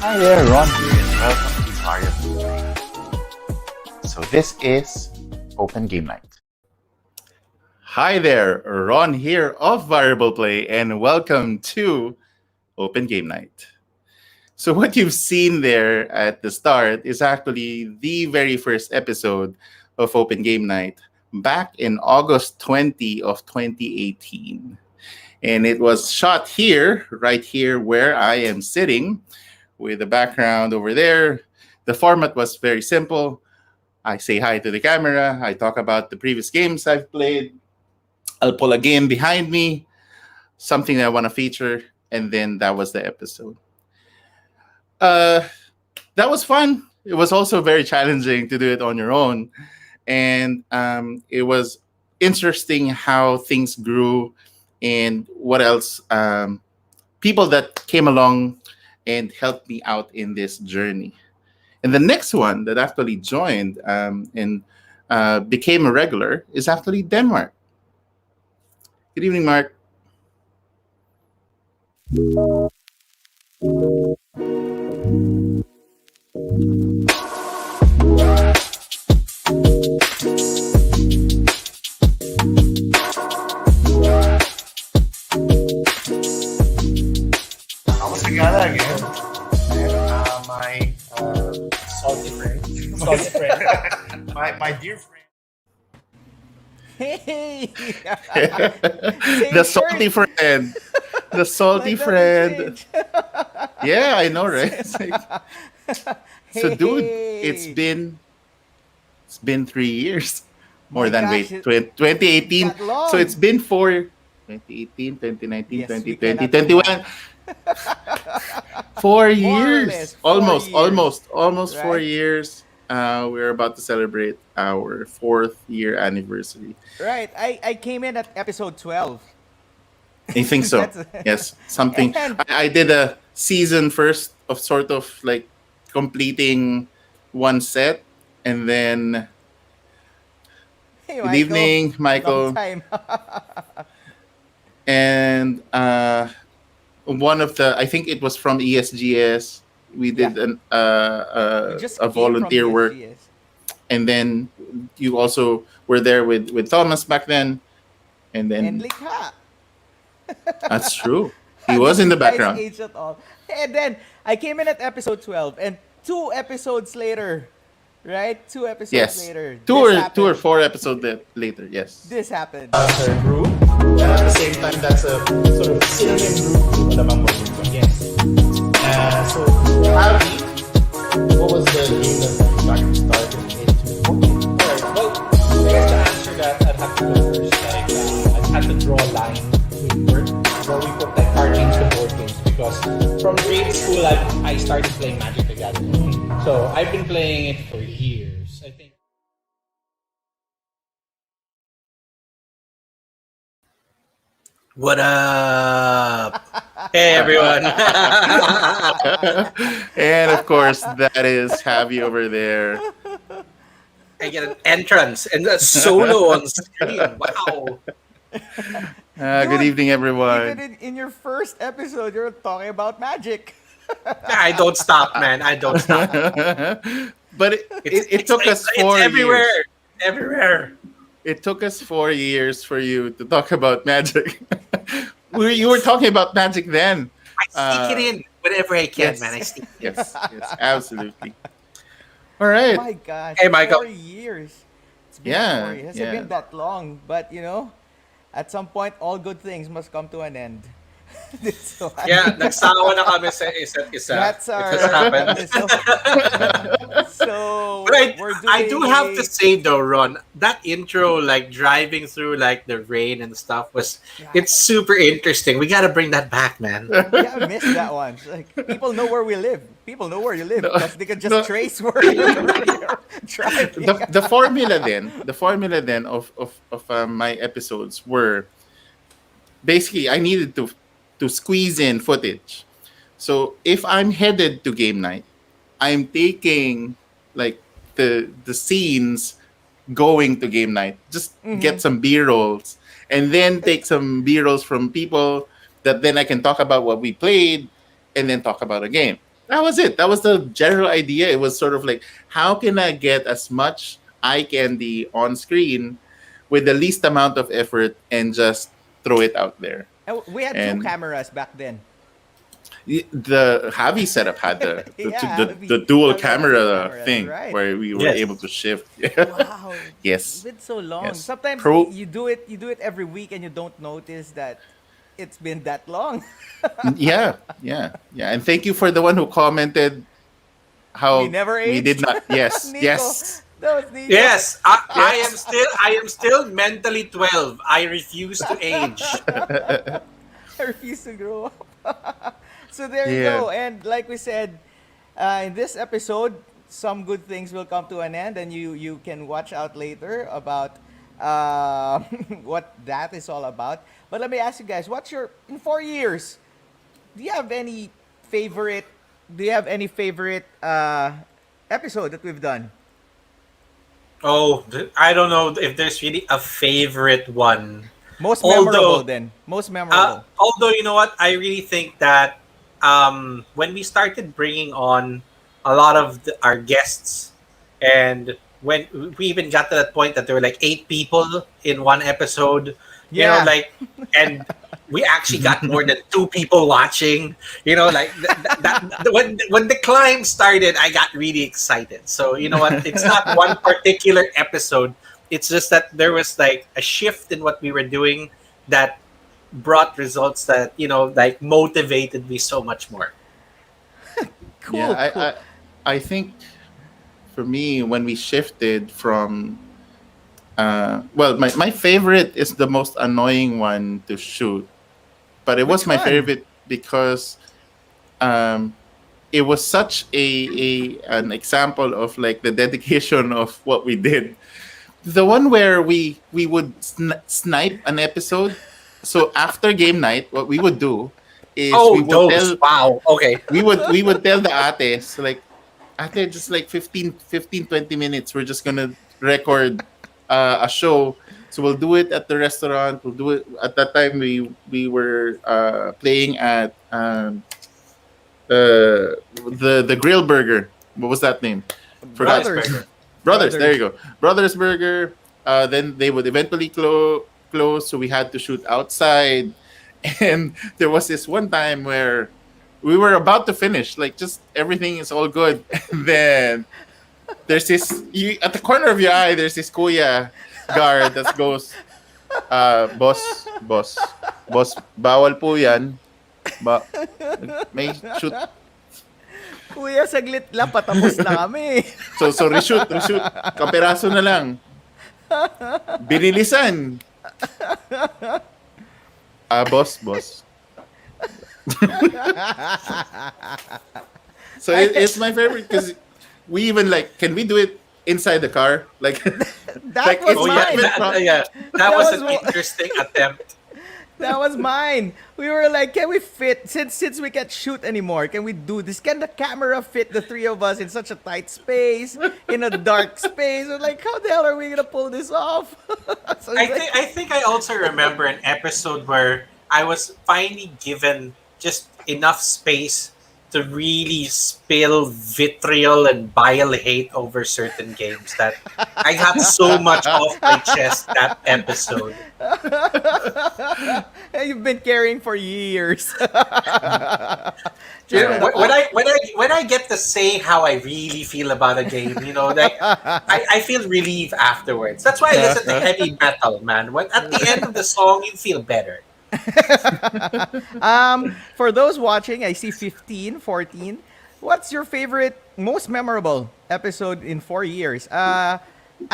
Hi there, Ron here, and welcome to Variable Play. So this is Open Game Night. Hi there, Ron here of Variable Play, and welcome to Open Game Night. So what you've seen there at the start is actually the very first episode of Open Game Night back in August 20 of 2018. And it was shot here, right here where I am sitting with the background over there. The format was very simple. I say hi to the camera. I talk about the previous games I've played. I'll pull a game behind me, something that I want to feature, and then that was the episode. That was fun. It was also very challenging to do it on your own. And it was interesting how things grew and what else. People that came along and helped me out in this journey. And the next one that actually joined and became a regular is actually Denmark. Good evening, Mark. Vamos together again. And my salty friend, my dear friend. Hey! The salty friend. The salty friend. Yeah, I know, right? It's like, so, dude, it's been 3 years. More My than gosh, 2018. that long. So it's been 2018, 2019, Yes, we 2020, cannot 21. 4 or years. less, 4 Almost 4 Right. years. We're about to celebrate our 4th year anniversary. Right. I came in at episode 12. I think so. That's- Yes, something. And- I did a season first of sort of like completing one set, and then Hey, good evening, Michael. Long time. And one of the, I think it was from ESGS. We did You just a came from volunteer work, ESGS. and then you also were there with Thomas back then, and then And Likha. that's true. He was in the You guys background. aged at all. And then I came in at episode 12, and 2 episodes later, right? 2 episodes Yes. later, Two this or happened. 4 episodes later. Yes. This happened. Our group, and at the same time, that's a sort of synonym group to Alamang World. Yes. So, Javi, what was the game that started in 2014? Alright, well, I guess to answer that, I'd have to go first. Like, I'd have to draw a line with work where we put like card games to board games because from grade school, I started playing Magic the Gathering. So I've been playing it for years. I think. What up? Hey everyone. And of course, that is Javi over there. I get an entrance and a solo on screen. Wow. Good evening, Even everyone. in your first episode, you're talking about Magic. I don't stop, man. I don't stop. But it took us It's 4 everywhere. years. Everywhere. It took us 4 years for you to talk about Magic. You were talking about Magic then. I sneak it in whenever I can, yes. man. I sneak it in. Yes, absolutely. All Oh right. my gosh. Hey, Michael. 4 years. It's been Yeah, 4 years. It hasn't yeah. been that long, but at some point, all good things must come to an end. So, Yeah, nagsawa na kami sa isa't isa. That's It our. has happened. So But we're doing I do have to a- say though, Ron, that intro, like driving through like the rain and stuff, it's super interesting. We gotta bring that back, man. Yeah, I missed that one. Like, people know where we live. People know where you live No, because they can just no. trace where you're driving. The formula then of my episodes were basically I needed to squeeze in footage. So if I'm headed to game night, I'm taking like the scenes going to game night. Just get some B-rolls and then take some B-rolls from people that then I can talk about what we played and then talk about a game. That was it. That was the general idea. It was sort of like, how can I get as much eye candy on screen with the least amount of effort and just throw it out there? And we had And- 2 cameras back then. The Javi setup had the Yeah, dual Javi camera had cameras, thing right. where we were Yes. able to shift. Wow. Yes. It's been so long. Yes. Sometimes Pro- you do it every week and you don't notice that it's been that long. yeah. And thank you for the one who commented how We never we aged. did not. Yes, Nico. yes. That was Nico. Yes, I am still mentally 12. I refuse to age. I refuse to grow up. So there you Yeah. go. And like we said, in this episode, some good things will come to an end, and you can watch out later about what that is all about. But let me ask you guys, in 4 years, do you have any favorite? Do you have any favorite episode that we've done? Oh, I don't know if there's really a favorite one. Most Although- memorable, then. Most memorable. Although, you know what? I really think that when we started bringing on a lot of our guests, and when we even got to that point that there were like 8 people in one episode, Yeah. you know, like, and we actually got more than 2 people watching, you know, like when the climb started, I got really excited. So, you know what? It's not one particular episode. It's just that there was like a shift in what we were doing that brought results that, you know, like motivated me so much more. Cool. Yeah, cool. I think for me when we shifted from my favorite is the most annoying one to shoot, but it was Which my one? favorite because it was such an example of like the dedication of what we did. The one where we would snipe an episode. So after game night, what we would do is we would those. tell Wow. Okay. we would tell the ates like, ate, just like 15 20 minutes we're just gonna record a show. So we'll do it at the restaurant. We'll do it at that time. We were playing at the Grill Burger. What was that name? Forgot. Brothers. Brothers. There you go. Brothers Burger. Then they would eventually close, so we had to shoot outside. And there was this one time where we were about to finish, like just everything is all good. And then there's this at the corner of your eye, there's this kuya guard that goes, boss, bawal po yan. May shoot. Kuya, saglit lang, patapos na kami. So reshoot. Kaperaso na lang. Binilisan. Boss. So it's my favorite because we even like, can we do it inside the car? Like, That like was it's mine. That was was an what- interesting attempt. That was mine. We were like, can we fit, since we can't shoot anymore, can we do this? Can the camera fit the three of us in such a tight space, in a dark space? We're like, how the hell are we gonna pull this off? So it's like- I think I also remember an episode where I was finally given just enough space to really spill vitriol and bile hate over certain games that I got so much off my chest that episode. You've been carrying for years. Yeah, when I get to say how I really feel about a game, you know, like I feel relief afterwards. That's why I listen to heavy metal, man. When at the end of the song, you feel better. For those watching, I see 15, 14. What's your favorite, most memorable episode in 4 years? I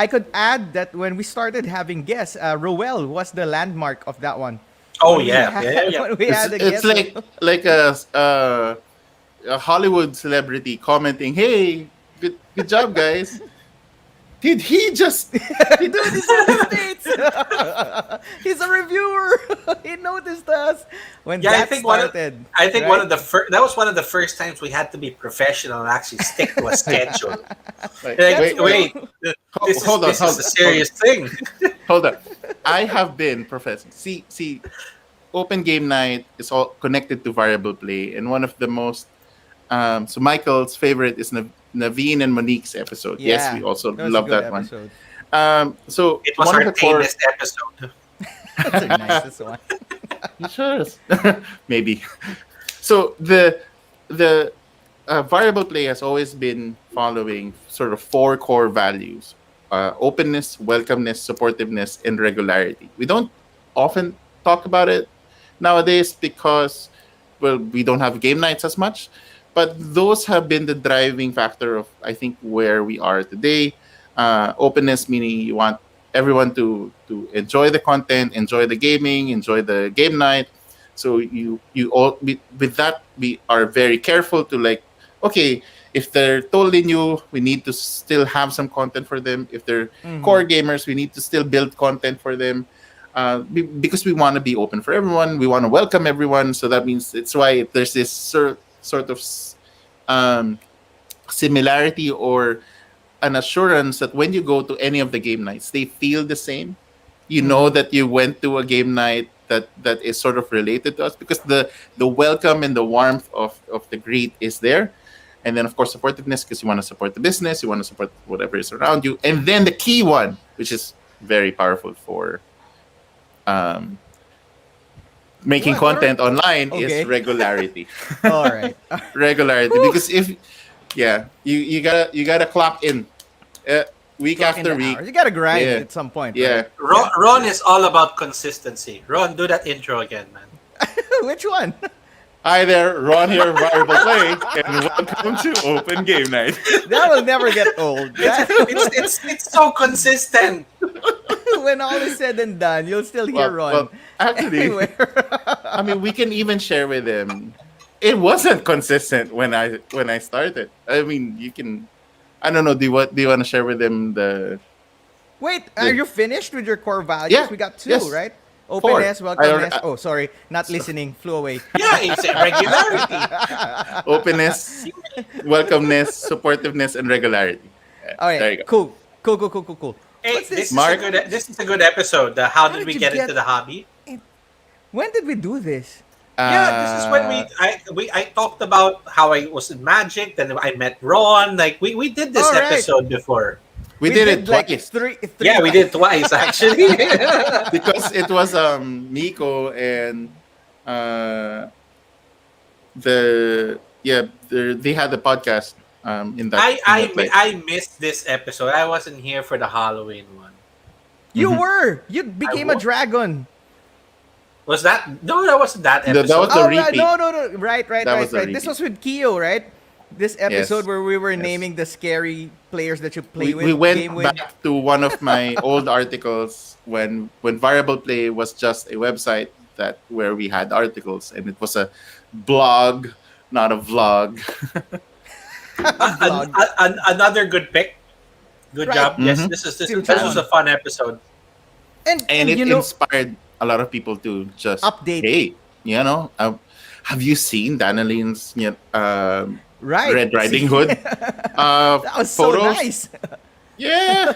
could add that when we started having guests, Roel was the landmark of that one. Oh When we yeah, had- yeah. when we had a It's guest. like a Hollywood celebrity commenting, "Hey, good job, guys." Did he just? Dude, he's in the States. He's a reviewer. He noticed us when Yeah, I that think one of- started. I think right? one of the that was one of the first times we had to be professional and actually stick to a schedule. Like, Like, wait, this hold on, is a serious thing. hold on. I have been professor. See, Open Game Night is all connected to variable play, and one of the most. So Michael's favorite is Naveen and Monique's episode. Yeah, Yes, we also that was a love good that episode. one. So It was one our of the core. tamest episode. That's the nicest one. Sure. Maybe. So the variable play has always been following sort of 4 core values: openness, welcomeness, supportiveness, and regularity. We don't often talk about it nowadays because, well, we don't have game nights as much. But those have been the driving factor of, I think, where we are today. Openness meaning you want everyone to enjoy the content, enjoy the gaming, enjoy the game night. So you all with that, we are very careful to, like, okay, if they're totally new, we need to still have some content for them. If they're core gamers, we need to still build content for them. Because we want to be open for everyone, we want to welcome everyone. So that means it's why there's this sort of similarity or an assurance that when you go to any of the game nights, they feel the same. You know that you went to a game night that is sort of related to us, because the welcome and the warmth of the greet is there. And then, of course, supportiveness, because you want to support the business, you want to support whatever is around you. And then the key one, which is very powerful for making What? content online, Okay. is regularity. All right. Regularity, because you gotta clock in week Clock in after the week. hours. You gotta grind Yeah. at some point. Yeah, Ron is all about consistency. Ron, do that intro again, man. Right? Which one? Hi there, Ron here, Variable Play, and welcome to Open Game Night. That will never get old. That- It's so consistent. when all is said and done, you'll still hear Ron Actually, everywhere. I mean, we can even share with them. It wasn't consistent when I started. I mean, you can. I don't know. Do you want to share with them the? Wait, are you finished with your core values? Yeah, We got 2, yes. right? 4. Openness, welcomeness. I- Oh, sorry, not listening. Flew away. Yeah, it's a regularity. Openness, welcomeness, supportiveness, and regularity. All right, There you go. cool. Hey, What's this? Mark? this is a good episode. How did did we you get get- into the hobby? When did we do this? Yeah, this is when I talked about how I was in Magic, then I met Ron. Like we did this All right. episode before. We did it like twice three Yeah, we did twice actually. because it was Miko and uh, they had the podcast in that. I missed this episode. I wasn't here for the Halloween one. You Mhm. were. You became a was. dragon. Was that? No, that wasn't that That episode. was the Oh, right. repeat. No. Right. That was the This repeat. was with Kyo, right? This episode Yes. where we were Yes. naming the scary players that you play with. We went game with. back to one of my old articles when Variable Play was just a website that where we had articles, and it was a blog, not a vlog. Vlog. Another good pick. Good Right. job. Yes, Mhm. this Still was a fun episode. And it you know, inspired a lot of people to just Update. Hey, have you seen Danaline's right. Red Riding See? Hood That was so photos? nice. Yeah,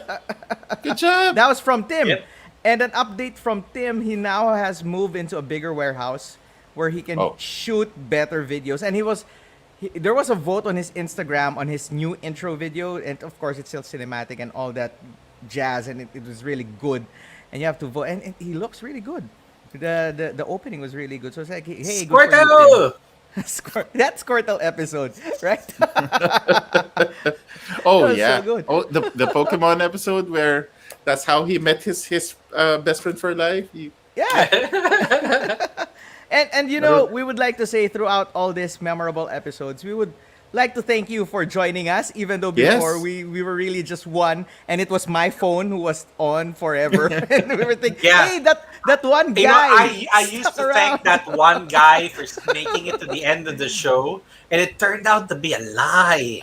good job. That was from Tim. Yep. And an update from Tim, he now has moved into a bigger warehouse where he can Oh. shoot better videos. And there was a vote on his Instagram on his new intro video. And of course, it's still cinematic and all that jazz. And it was really good. And you have to vote. And he looks really good. The opening was really good. So it's like, hey, good for you, Squirtle! Tim. That Squirtle episode, right? Oh That was yeah. so good. Oh, the Pokemon episode where that's how he met his best friend for life. Yeah. And you know, we would like to say throughout all these memorable episodes, we would like to thank you for joining us, even though Yes. before we were really just one, and it was my phone who was on forever. And we were thinking, Yeah. hey, that one guy. You know, I used stuck to around. thank that one guy for making it to the end of the show, and it turned out to be a lie.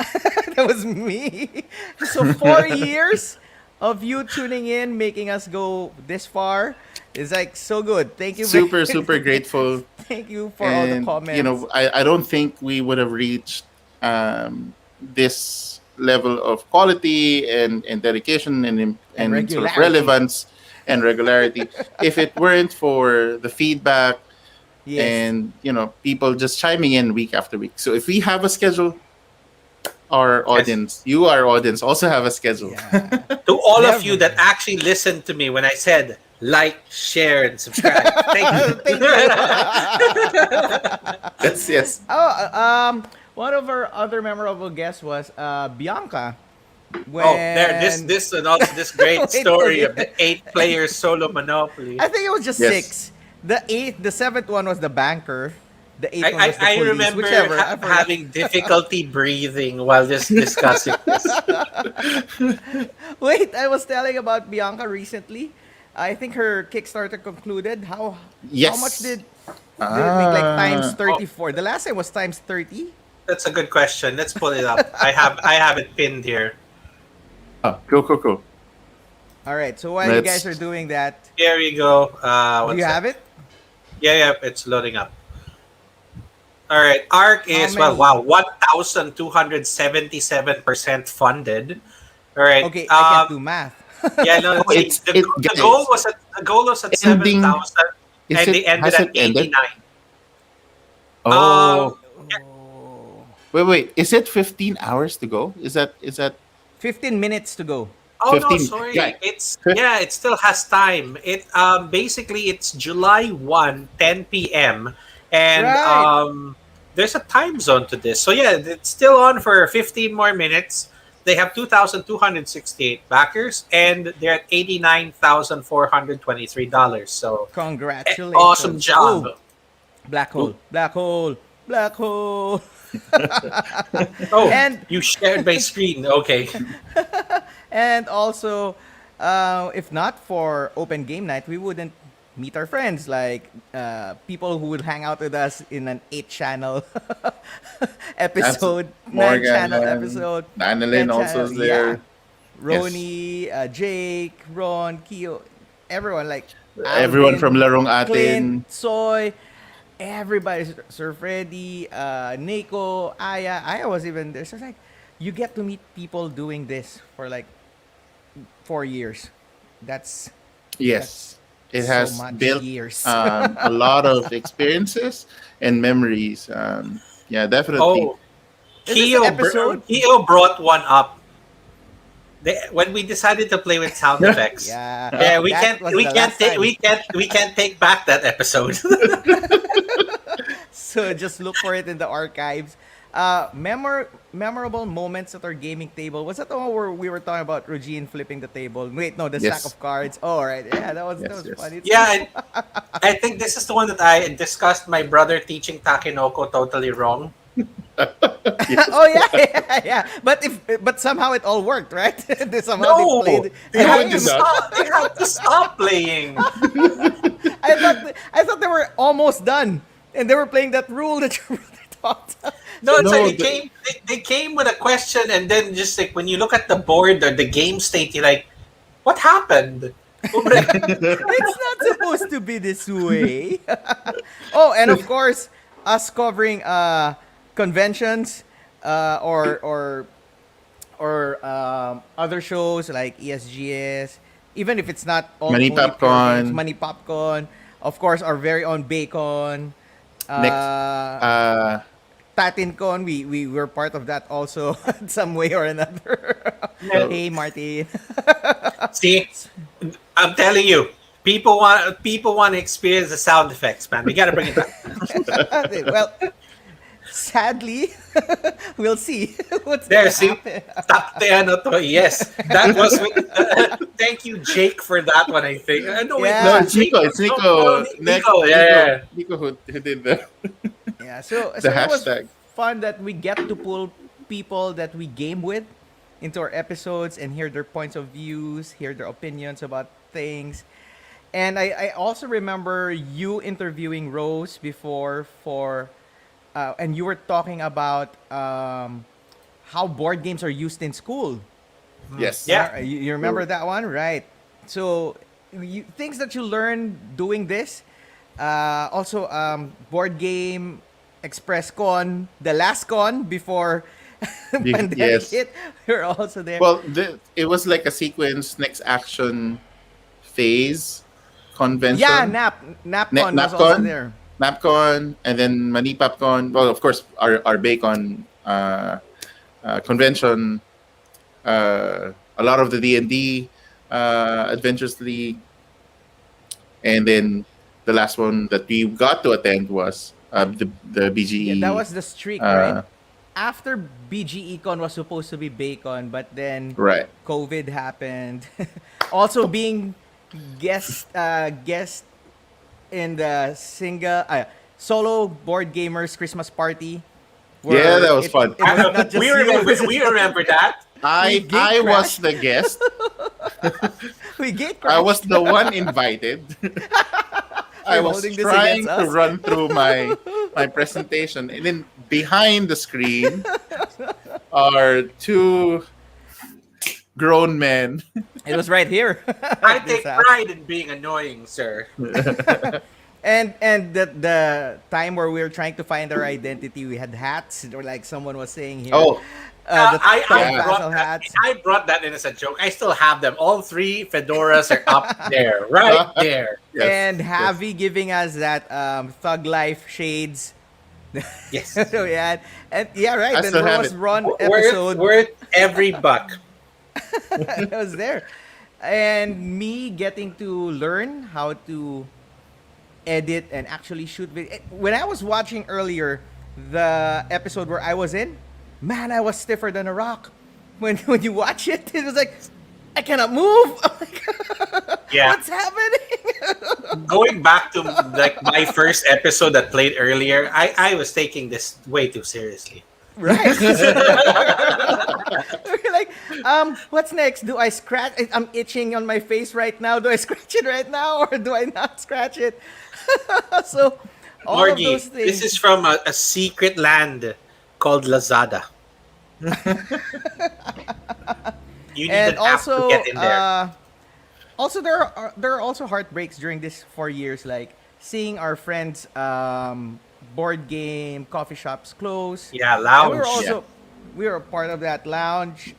That was me. So 4 years of you tuning in, making us go this far is like so good. Thank you. Super, super grateful. Thank you for all the And, comments. you know, I don't think we would have reached this level of quality and dedication and sort of regularity. relevance and regularity if it weren't for the feedback Yes. and people just chiming in week after week. So if we have a schedule, our audience, our audience, also have a schedule. Yeah. To all of Never. you that actually listened to me when I said like, share, and subscribe, thank you. Thank you. Yes. One of our other memorable guests was Bianca. When Oh, there, this and also this great Wait, story wait. of the 8-player solo Monopoly. I think it was just Yes. 6. The seventh one was the banker. The eighth one was the I police. remember Whichever. I forgot. having difficulty breathing while just discussing this. Wait, I was telling about Bianca recently. I think her Kickstarter concluded. How Yes. much did it make? Like times Ah. 34. The last time was times 30. That's a good question. Let's pull it up. I have it pinned here. Go. All right. So while you Let's- guys are doing that, Here you go. do you have it? Yeah, it's loading up. All right, ARC How is many? 1,277% funded. All right. Okay, I can't do math. Yeah, no, It's- the guys, goal was at ending- 7,000, and they ended has at it ended? 89. Oh, Oh. wait. Is it 15 hours to go? Is that 15 minutes to go. Oh 15. no, sorry. Yeah. It still has time. It basically it's July 1, 10 p.m. and Right. there's a time zone to this. So yeah, it's still on for 15 more minutes. They have 2,268 backers and they're at $89,423. So Congratulations. awesome job. Ooh, black hole. Black hole. Black hole. Oh, And- you shared my screen. Okay. And also, if not for Open Game Night, we wouldn't meet our friends, like people who would hang out with us in an 8-channel episode, Morgan, 9-channel episode. Annalyn 10 also channel, is there. yeah. Roni, Jake, Ron, Kyo, everyone, like Everyone Alvin, from Larong Atin. Clint, Soy, everybody, Sir Freddy, Nico, Aya. Aya was even there. So it's like, you get to meet people doing this for like 4 years. That's Yes, it so has much built years. a lot of experiences and memories. Yeah, definitely. Oh, Is this an episode? Keo brought one up. when we decided to play with sound effects. Yeah. Yeah, we That can't was we the can't last take time. we can't take back that episode. So just look for it in the archives. Memorable moments at our gaming table. Was that the one where we were talking about Regine flipping the table? Wait, no, the Yes. stack of cards. Oh, all right. Yeah, that was Yes, yes. funny. Yeah, I think this is the one that I discussed my brother teaching Takenoko totally wrong. Oh yeah, yeah. But somehow it all worked, right? Somehow No, they played. they No, had it to did not. stop. They had to stop playing. I thought they were almost done, and they were playing that rule that you really talked. No, it's No, like they came with a question, and then just like when you look at the board or the game state, you're like, what happened? It's not supposed to be this way. Oh, and of course, us covering conventions or other shows like ESGS, even if it's not all Money only pure Popcorn. games, Money Popcorn. Of course, our very own Bacon. Next, TatinCon, we were part of that also in some way or another. Hey, Martin. See, I'm telling you, people want to experience the sound effects, man. We gotta bring it back. Well, sadly, we'll see what's There, gonna see, happen. Takte ano to. Yes, that was. Thank you, Jake, for that one. I think. No, wait, Yeah. no, not it's Jake. Nico. It's Nico. No, Next, Nico, yeah. Nico who did the Yeah, so the it was hashtag. fun that we get to pull people that we game with into our episodes and hear their points of views, hear their opinions about things. And I also remember you interviewing Rose before and you were talking about how board games are used in school. Yes. Yeah. You remember that one? Right. So, things that you learn doing this. Also, board game, Express Con, the last con before pandemic yes. hit. You're also there. Well, it was like a sequence, next action phase convention. yeah, NapCon was also NapCon? there. Napcon, and then Mani Popcon. Well, of course, our Bacon convention. A lot of the D&D Adventures League, and then the last one that we got to attend was the BGE. Yeah, that was the streak, uh, right? After BGE Con was supposed to be Bacon, but then right. COVID happened. Also being guest in the solo board gamers Christmas party. Yeah, that was fun. It was not just we you, remember. it was- We remember that. I gate was crashed. the guest. we gate I was crashed. the one invited. I was holding this trying against to us? run through my presentation, and then behind the screen are two grown men. It was right here. I This take house. pride in being annoying, sir. And the time where we were trying to find our identity, we had hats, or like someone was saying here. Oh, the I, Tom I, brought Vassal that, hats. I brought that in as a joke. I still have them. All three fedoras are up there, right there. yes. And Javi giving us that Thug Life shades. Yes. So yeah, and yeah, right. I Then still there have was it. Ron Worth, episode. worth every buck. I was there, and me getting to learn how to edit and actually shoot video. When I was watching earlier the episode where I was in, man, I was stiffer than a rock. When you watch it, it was like I cannot move. I'm like, Yeah. what's happening? Going back to like my first episode that played earlier, I was taking this way too seriously. Right. We're like, what's next? Do I scratch? I'm itching on my face right now. Do I scratch it right now or do I not scratch it? So, all of Morgie, those things. this is from a secret land called Lazada. You need And an app also, to get in there. also there are also heartbreaks during this 4 years, like seeing our friends' board game coffee shops close. Yeah, And lounge. we were also we were a part of that lounge.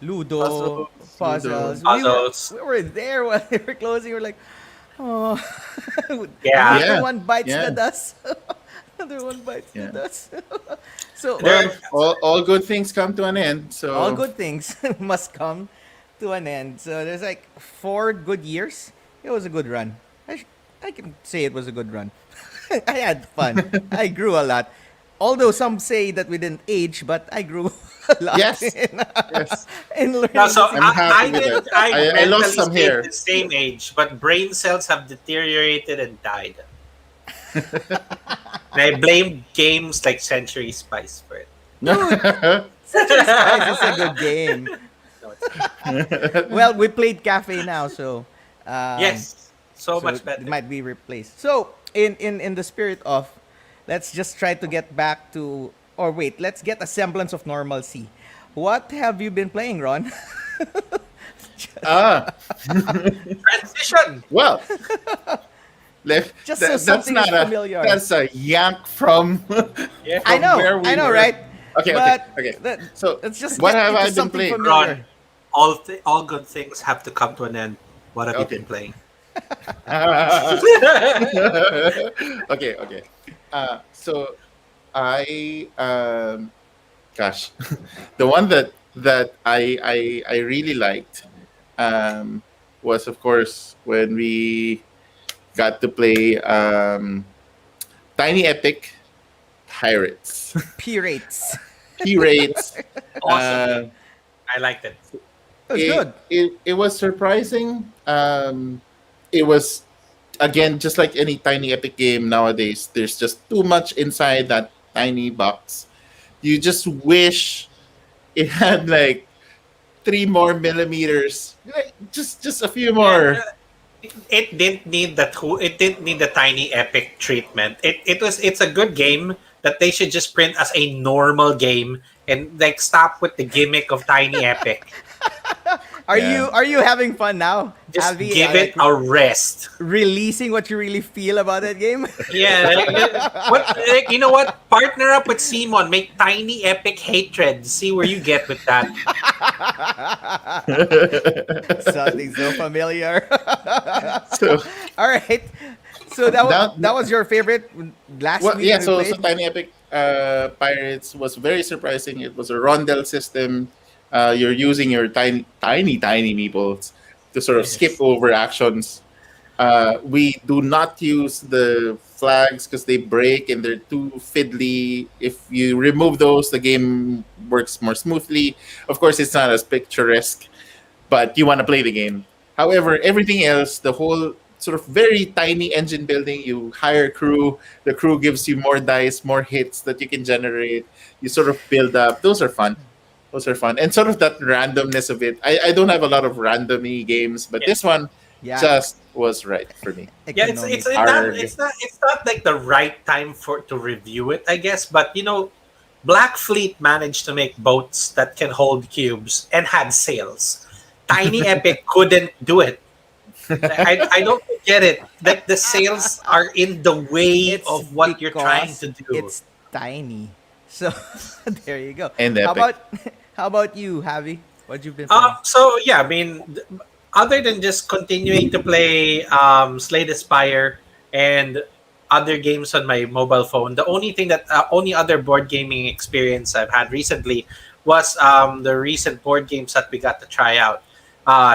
Ludo, puzzles. Puzzles. We were there while they were closing. We were like, oh, Yeah. Another Yeah. one bites Yeah. the dust. Another one bites the Yeah. dust. So Well, all good things come to an end. So all good things must come to an end. So there's like 4 good years. It was a good run. I can say it was a good run. I had fun. I grew a lot. Although some say that we didn't age, but I grew a lot. Yes. in, Yes. in learning. No, so I'm I happy with did. it. I I lost mentally some stayed hair. the same age, but brain cells have deteriorated and died. And I blame games like Century Spice for it. Century Spice is a good game. No, it's- Well, we played Cafe now, so yes, so much it better. might be replaced. So in the spirit of, let's just try to get back to, or wait, let's get a semblance of normalcy. What have you been playing, Ron? Transition. Well, Just so something is familiar. That's a yank from. Yeah. I know, where we were. right? Okay, But okay. let- So let's just what get have into I been something playing? familiar. Ron, all good things have to come to an end. What have Okay. you been playing? Okay. So I gosh, the one that I really liked was of course when we got to play Tiny Epic Pirates. Pirates. Pirates. Awesome. I liked it. It was good. It was surprising. It was again just like any Tiny Epic game nowadays. There's just too much inside that tiny box. You just wish it had like 3 more millimeters, like, just a few more. It didn't need that. It didn't need the Tiny Epic treatment. It's a good game that they should just print as a normal game and like stop with the gimmick of Tiny Epic. Are Yeah. you having fun now? Just Avi, give it like, a rest. releasing what you really feel about that game? Yeah, you know what? Partner up with Simon, make Tiny Epic hatred. See where you get with that. Something so familiar. So All right. So that was Now- that was your favorite last well, week. yeah. we So played? Tiny Epic Pirates was very surprising. It was a rondel system. You're using your tiny meeples to sort of Yes. skip over actions. We do not use the flags because they break and they're too fiddly. If you remove those, the game works more smoothly. Of course, it's not as picturesque, but you want to play the game. However, everything else, the whole sort of very tiny engine building, you hire crew, the crew gives you more dice, more hits that you can generate. You sort of build up. Those are fun. Those are fun. And sort of that randomness of it. I don't have a lot of randomy games, but Yeah. this one yeah. just was right for me. Yeah, economic. it's not like the right time to review it, I guess. But you know, Black Fleet managed to make boats that can hold cubes and had sails. Tiny Epic couldn't do it. I don't get it. Like the sails are in the way It's of what you're trying because to do. It's tiny. So there you go. And how epic. about how about you, Javi? What you've been playing? So yeah, I mean, other than just continuing to play Slay the Spire and other games on my mobile phone, the only other board gaming experience I've had recently was the recent board games that we got to try out.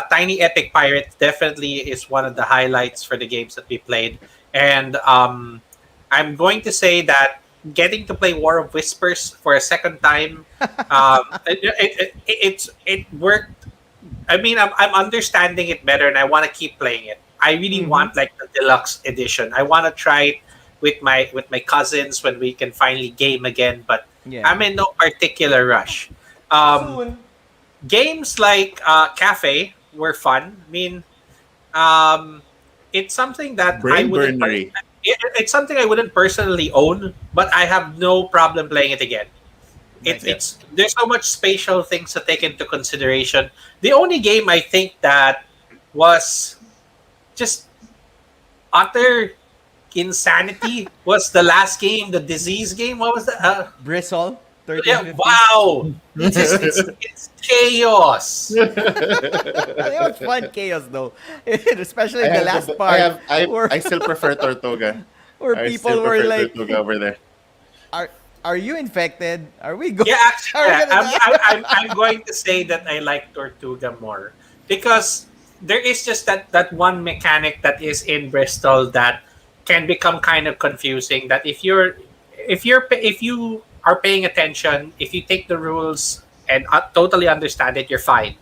Tiny Epic Pirate definitely is one of the highlights for the games that we played, and I'm going to say that getting to play War of Whispers for a second time, it worked. I mean, I'm understanding it better, and I want to keep playing it. I really want like the deluxe edition. I want to try it with my cousins when we can finally game again. But Yeah. I'm in no particular rush. Games like Cafe were fun. I mean, it's something that I Brain wouldn't. burnery. It's something I wouldn't personally own, but I have no problem playing it again. It's there's so much spatial things to take into consideration. The only game I think that was just utter insanity was the last game, the disease game. What was that? Bristle. 13, Yeah, 15. wow! It's chaos. It was fun chaos though, especially the last part where, I still prefer Tortuga. where I people still were prefer like, Tortuga over there. "Are Are you infected? Are we going? Yeah, actually, Are we gonna die? I'm going to say that I like Tortuga more because there is just that one mechanic that is in Bristol that can become kind of confusing. That if you are paying attention, if you take the rules and totally understand it, you're fine.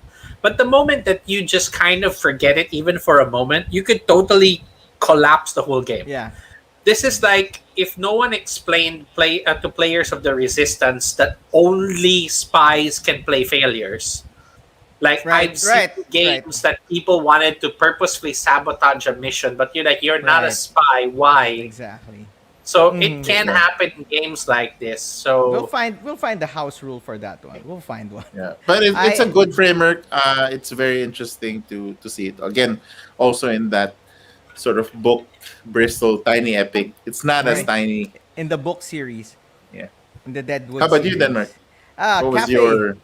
But the moment that you just kind of forget it, even for a moment, you could totally collapse the whole game. Yeah. This is like if no one explained to players of the Resistance that only spies can play failures. Like Right, I've seen right, games that people wanted to purposefully sabotage a mission, but you're not a Right. spy. Why? Exactly. So Mhm. it can happen in games like this. So We'll find the house rule for that one. We'll find one. Yeah, but it's a I- good framework. It's very interesting to see it again. Also in that sort of book, Bristol Tiny Epic. It's not as Right. tiny. In the book series. Yeah. In the Deadwood. How about you, series. Denmark? What was Cafe. your?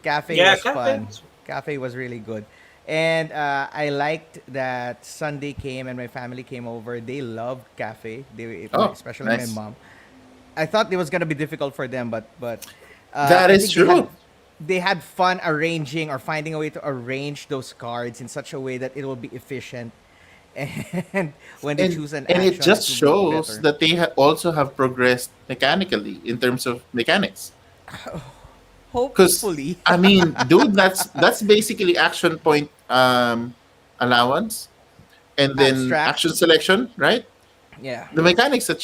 Cafe Yeah, was Cafe fun. was- Cafe was really good. And I liked that Sunday came and my family came over. They loved Cafe. Oh, especially nice. my mom. I thought it was gonna be difficult for them, but That I is think true. they had fun arranging or finding a way to arrange those cards in such a way that it will be efficient. And when they choose an and action, it just will be shows better. that they also have progressed mechanically in terms of mechanics. Because Hopefully. I mean, dude, that's basically action point allowance, and then Abstract. action selection, right? Yeah. The mechanics that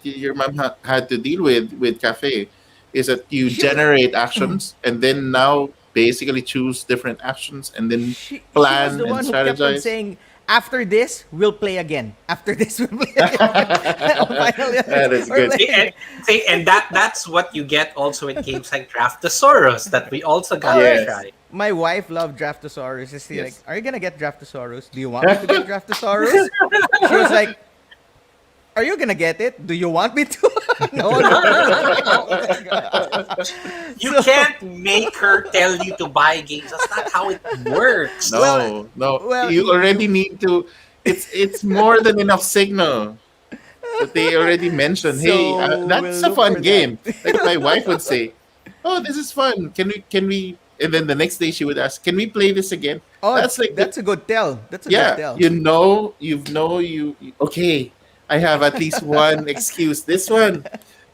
your mom had to deal with Cafe is that you generate actions and then now basically choose different actions and then She plan was the and one who kept on strategize. saying, after this, we'll play again. After this, we'll play again. Finally, That is we're good. playing. and that's what you get also in games like Draftosaurus that we also got Yes. to try. My wife loved Draftosaurus. She's like, Yes. are you gonna get Draftosaurus? Do you want me to get Draftosaurus? She was like, are you gonna get it? Do you want me to? No, no. You So- can't make her tell you to buy games. That's not how it works. No, well- you already need to. It's more than enough signal that they already mentioned. Hey, So that's we'll a look fun for game. Like my wife would say, "Oh, this is fun. Can we?" And then the next day she would ask, "Can we play this again?" Oh, that's like that's a good tell. That's a good yeah. tell. You okay. I have at least one excuse. This one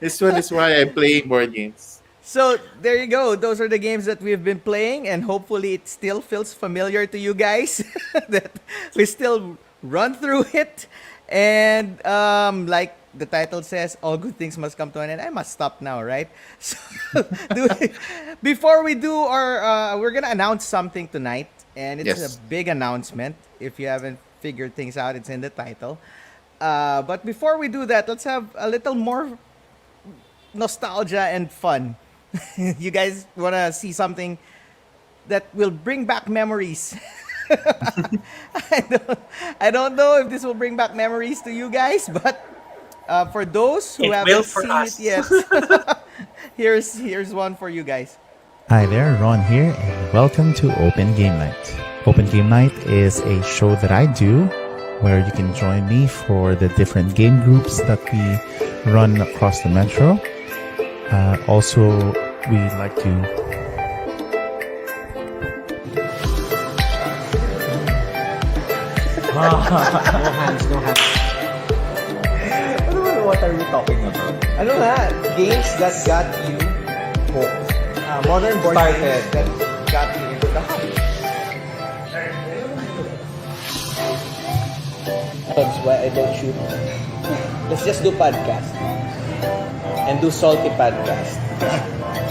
is why I'm playing board games. So there you go. Those are the games that we've been playing, and hopefully it still feels familiar to you guys. That we still run through it, and like the title says, all good things must come to an end. I must stop now, right? So before we do our, we're gonna announce something tonight, and it's Yes. a big announcement. If you haven't figured things out, it's in the title. But before we do that, let's have a little more nostalgia and fun. You guys want to see something that will bring back memories? I don't know if this will bring back memories to you guys, but for those who It will haven't for seen us. it yet, here's one for you guys. Hi there, Ron here, and welcome to Open Game Night. Open Game Night is a show that I do where you can join me for the different game groups that we run across the metro. Also, we like to What are you talking about? Ano nga? Games that got you hooked. Modern board games that got you into the hobby. That's why I don't shoot. Let's just do podcast. And do salty podcast.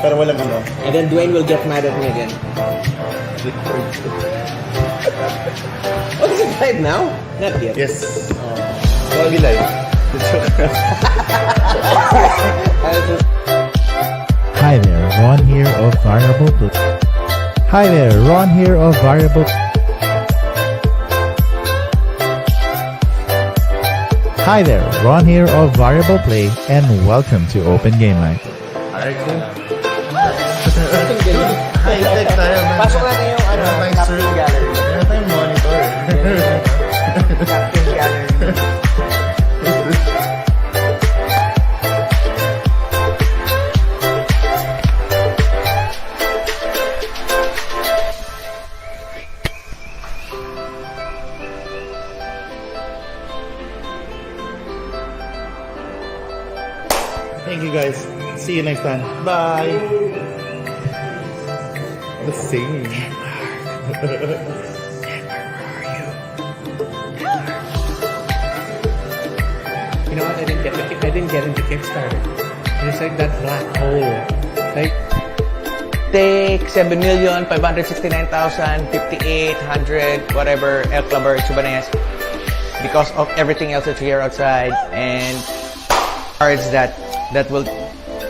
Pero walang ano. And then Dwayne will get mad at me again. Oh, is it live now? Not yet. Yes. Lagi live. Hi there, Ron here of Variable Play. Hi there, Ron here of Variable. Hi there, Ron here of Variable Play, and welcome to Open Game Night. Alright, cool. High-tech tayo, man. Pasok natin yung ano, Meron tayong captain surf. gallery. Meron tayong monitor. Captain gallery. Thank you guys. See you next time. Bye. The same. You know what? I didn't get into Kickstarter. It's like that black hole. Like Take 7,569,000, whatever, El Claver, Subanes, because of everything else that's here outside, and cards that will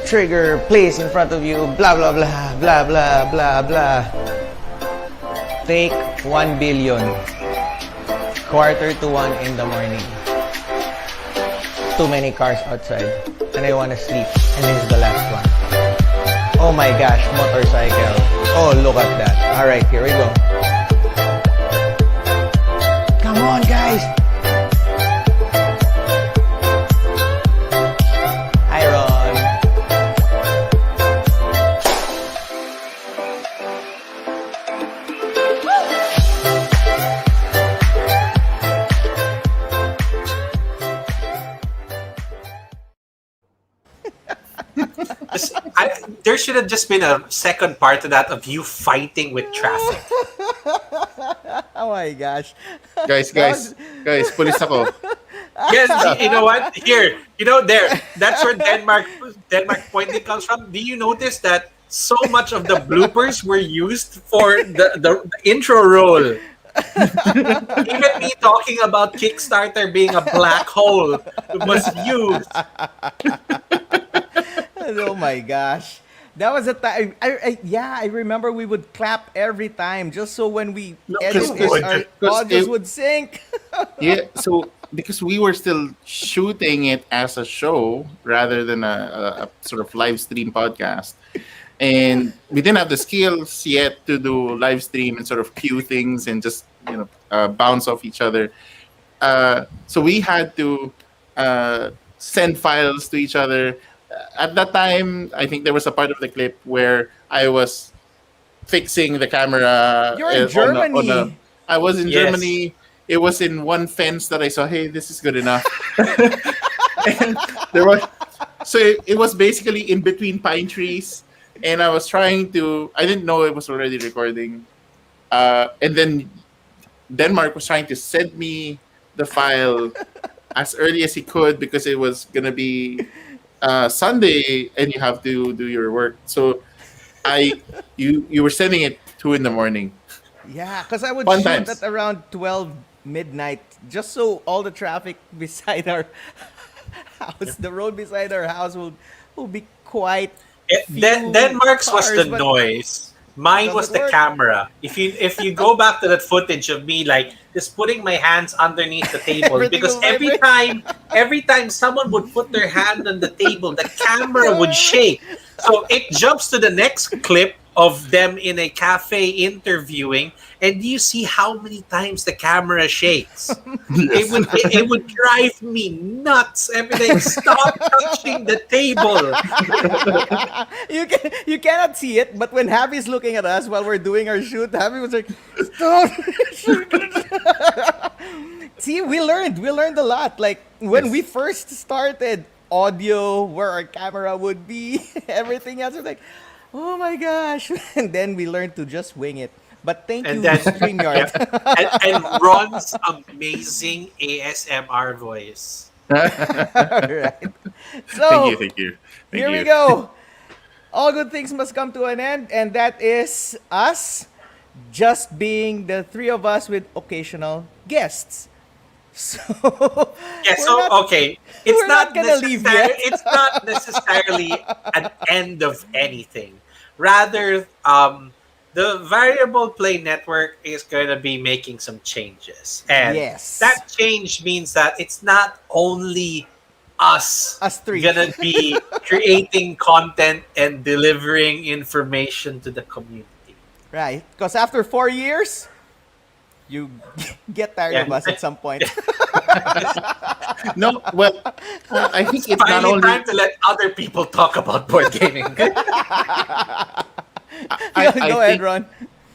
trigger place in front of you, blah, blah, blah, blah, blah, blah, blah. Take 1 billion. 1:45 in the morning. Too many cars outside, and I wanna sleep, and this is the last one. Oh my gosh, motorcycle. Oh, look at that. All right, here we go. Come on, guys. Hi, Ron. There should have just been a second part to that of you fighting with traffic. Oh my gosh. Guys, pulis ako. Yes, you know what? Here, there. That's where Denmark pointing comes from. Do you notice that so much of the bloopers were used for the intro roll? Even me talking about Kickstarter being a black hole was used. Oh my gosh. That was a time. I remember we would clap every time just so when we edit our audios would sync. Yeah, so because we were still shooting it as a show rather than a sort of live stream podcast, and we didn't have the skills yet to do live stream and sort of cue things and just bounce off each other. So we had to send files to each other. At that time, I think there was a part of the clip where I was fixing the camera. You're in Germany. I was in Yes. Germany. It was in one fence that I saw, hey, this is good enough. And it was basically in between pine trees. And I was I didn't know it was already recording. And then Denmark was trying to send me the file as early as he could because it was going to be Sunday and you have to do your work. So you were sending it 2 a.m. Yeah, because I would Fun shoot times. at around 12 midnight just so all the traffic beside our house, the road beside our house will be quite few Denmark's was cars, the but- noise. Mine was Does it the work? camera. If you go back to that footage of me like just putting my hands underneath the table Everything because will every time someone would put their hand on the table, the camera would shake. So it jumps to the next clip of them in a cafe interviewing, and you see how many times the camera shakes. It would drive me nuts every day. Stop touching the table. you cannot see it, but when Javi's looking at us while we're doing our shoot, Javi was like, "Stop!" See, we learned a lot. Like when we first started audio, where our camera would be, everything else was like, oh my gosh! And then we learned to just wing it. But thank you, StreamYard. and Ron's amazing ASMR voice. All right. So Thank you. here we go. All good things must come to an end, and that is us just being the three of us with occasional guests. So Yeah, we're so not- okay. we're not gonna leave yet. It's not necessarily an end of anything. Rather, the Variable Play Network is going to be making some changes. And Yes. that change means that it's not only us three. gonna be creating content and delivering information to the community. Right, because after 4 years, you get tired of Yeah. us at some point. No, well, I think it's not Finally, only. time to let other people talk about board gaming. I Go ahead, think- Ron.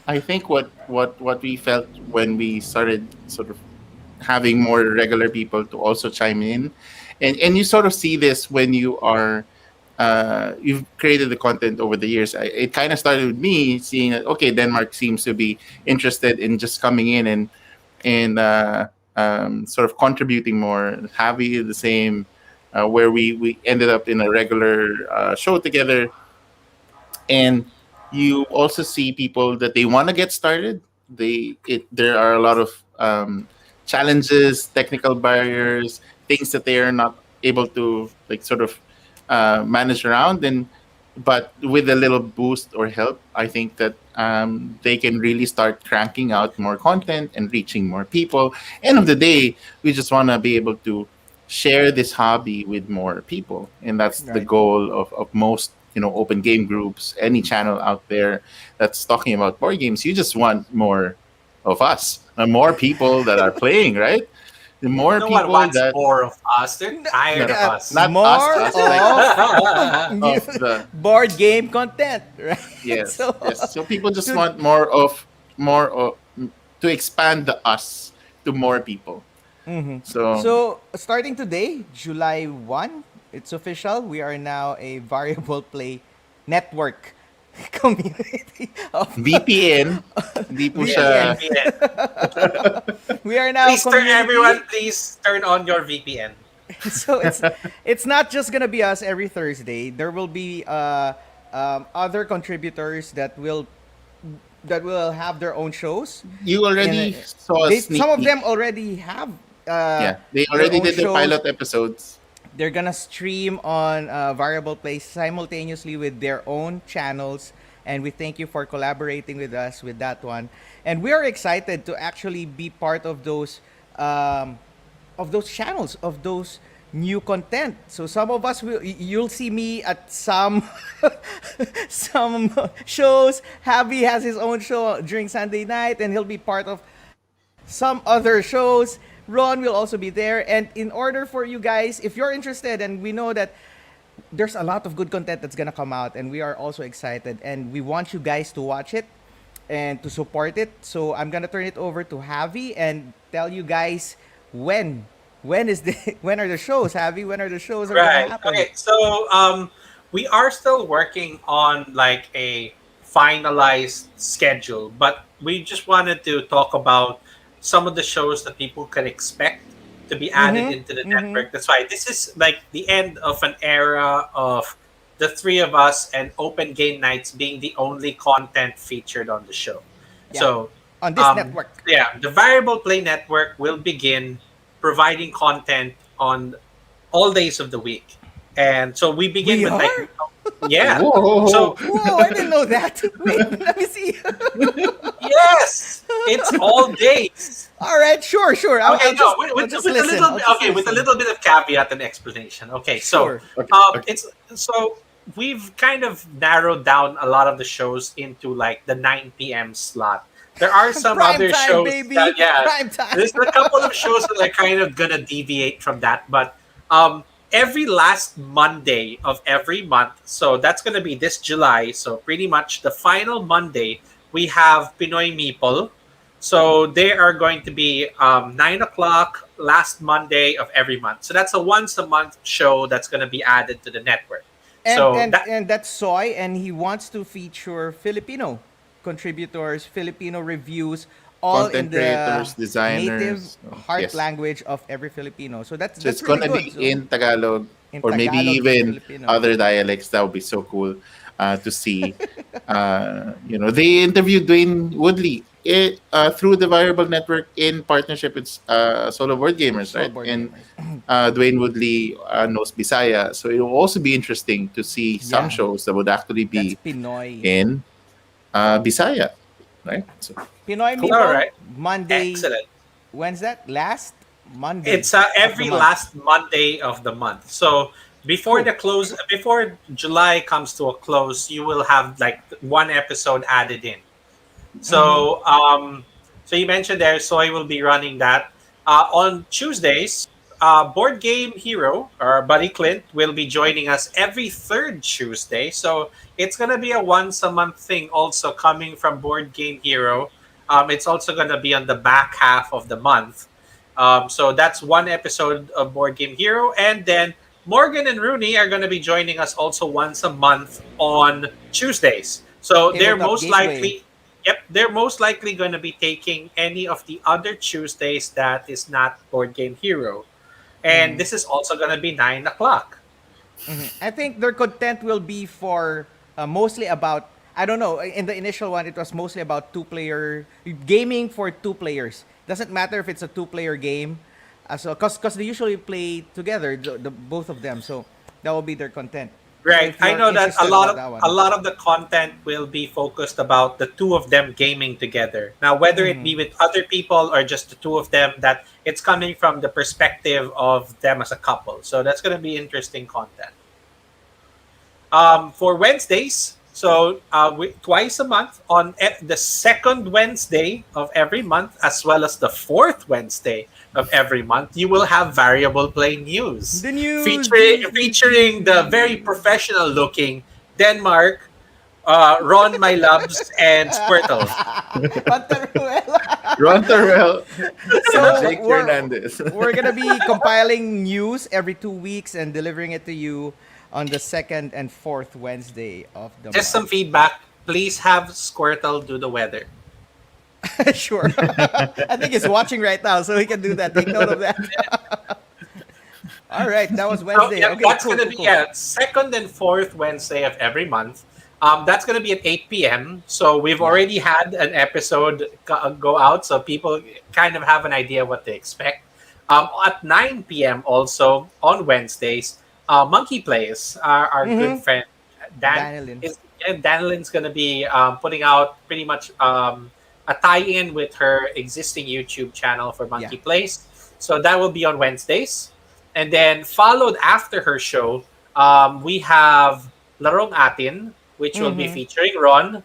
I think what we felt when we started sort of having more regular people to also chime in, and you sort of see this when you are you've created the content over the years. It kind of started with me seeing that okay, Denmark seems to be interested in just coming in and sort of contributing more. Javi the same, where we ended up in a regular show together, and you also see people that they want to get started. There are a lot of challenges, technical barriers, things that they are not able to like sort of manage around, and but with a little boost or help, I think that they can really start cranking out more content and reaching more people. End of the day, we just want to be able to share this hobby with more people, and that's the Right. goal of most open game groups, any channel out there that's talking about board games. You just want more of us, more people that are playing, right? The more No one people wants that more of us. They're tired of Yeah, us. not more us, like, of of the board game content, right? yes, So, yes. So people just to- want more of to expand the us to more people. Mhm. So, So starting today, July 1, it's official. We are now a variable play network community of VPN, hindi po siya. we are now Please turn community. everyone. Please turn on your VPN. So it's not just gonna be us every Thursday. There will be other contributors that will have their own shows. You already And, saw a sneak some of peek. them already have. Yeah, they their already own did the shows. pilot episodes. They're gonna stream on Variable Play simultaneously with their own channels, and we thank you for collaborating with us with that one. And we are excited to actually be part of those channels, of those new content. So some of us you'll see me at some some shows. Javi has his own show during Sunday night, and he'll be part of some other shows. Ron will also be there. And in order for you guys, if you're interested, and we know that there's a lot of good content that's gonna come out, and we are also excited, and we want you guys to watch it and to support it. So I'm gonna turn it over to Javi and tell you guys when is the when are the shows, Javi? When are the shows are Right. gonna happen? Okay. So we are still working on like a finalized schedule, but we just wanted to talk about some of the shows that people can expect to be added into the network. That's why this is like the end of an era of the three of us and open game nights being the only content featured on the show. Yeah. So On this network. yeah, the Variable Play Network will begin providing content on all days of the week. And so we begin We with are? like yeah. Whoa. So Whoa, I didn't know that. Wait, let me see. yes, it's all days. All right, sure. I'll Okay, just- no, I'll with just a listen. little I'll bit, just okay, with a listen. little bit of caveat and explanation. Okay, so Sure. it's so we've kind of narrowed down a lot of the shows into like the 9 p.m. slot. There are some Prime other time, shows baby. that Prime time. there's a couple of shows that are kind of gonna deviate from that, but every last Monday of every month, so that's gonna be this July. So pretty much the final Monday, we have Pinoy Meeple. So they are going to be 9 o'clock last Monday of every month. So that's a once a month show that's gonna be added to the network. And, so and, that, and that's Soy, and he wants to feature Filipino contributors, Filipino reviews, all in Content the creators, designers. native Oh, heart yes. language of every Filipino. So that's So it's really gonna good. be So, in Tagalog, in or maybe Tagalog, even Filipino. other dialects. That would be so cool to see. They interviewed Dwayne Woodley through the Variable Network in partnership with Solo Board Gamers, Solo right? Board And Gamers. Dwayne Woodley knows Bisaya, so it will also be interesting to see some Yeah. shows that would actually That's be Pinoy. in Bisaya, right? So Pinoy Cool. Meeple, All right. Monday. excellent. When's that? Last Monday. It's every month. last Monday of the month. So before the close, before July comes to a close, you will have like one episode added in. So so you mentioned there, Soy will be running that on Tuesdays. Board Game Hero or Buddy Clint will be joining us every third Tuesday. So it's gonna be a once a month thing, also coming from Board Game Hero. It's also gonna be on the back half of the month. So that's one episode of Board Game Hero, and then Morgan and Rooney are going to be joining us also once a month on Tuesdays. So they're Tabletop most Gateway. likely, yep, they're most likely going to be taking any of the other Tuesdays that is not Board Game Hero. And this is also going to be 9 o'clock. I think their content will be for mostly about, I don't know, in the initial one it was mostly about two-player gaming for two players. Doesn't matter if it's a two-player game, so because they usually play together, the both of them. So that will be their content. So Right. if I you're know that interested about that one. a lot of the content will be focused about the two of them gaming together. Now, whether it be with other people or just the two of them, that it's coming from the perspective of them as a couple. So that's going to be interesting content. For Wednesdays, so twice a month on the second Wednesday of every month, as well as the fourth Wednesday of every month, you will have variable play news. The news! Featuring the very professional looking Denmark, Ron My Loves, and Squirtle. Ron Terrell, So Jake we're- Fernandez. We're gonna be compiling news every 2 weeks and delivering it to you on the second and fourth Wednesday of the Just some month. feedback. Please have Squirtle do the weather. Sure. I think he's watching right now, so he can do that. Take note of that. All right, that was So, Wednesday. yeah, Okay, that's cool, gonna cool, be cool. second and fourth Wednesday of every month. That's gonna be at 8 p.m. So we've already had an episode go out, so people kind of have an idea what to expect. At 9 p.m. also on Wednesdays, Monkey Plays, our good friend Danilyn. Danilin's gonna be putting out pretty much a tie-in with her existing YouTube channel for Monkey Yeah. Plays. So that will be on Wednesdays. And then followed after her show, we have Larong Atin, which will be featuring Ron,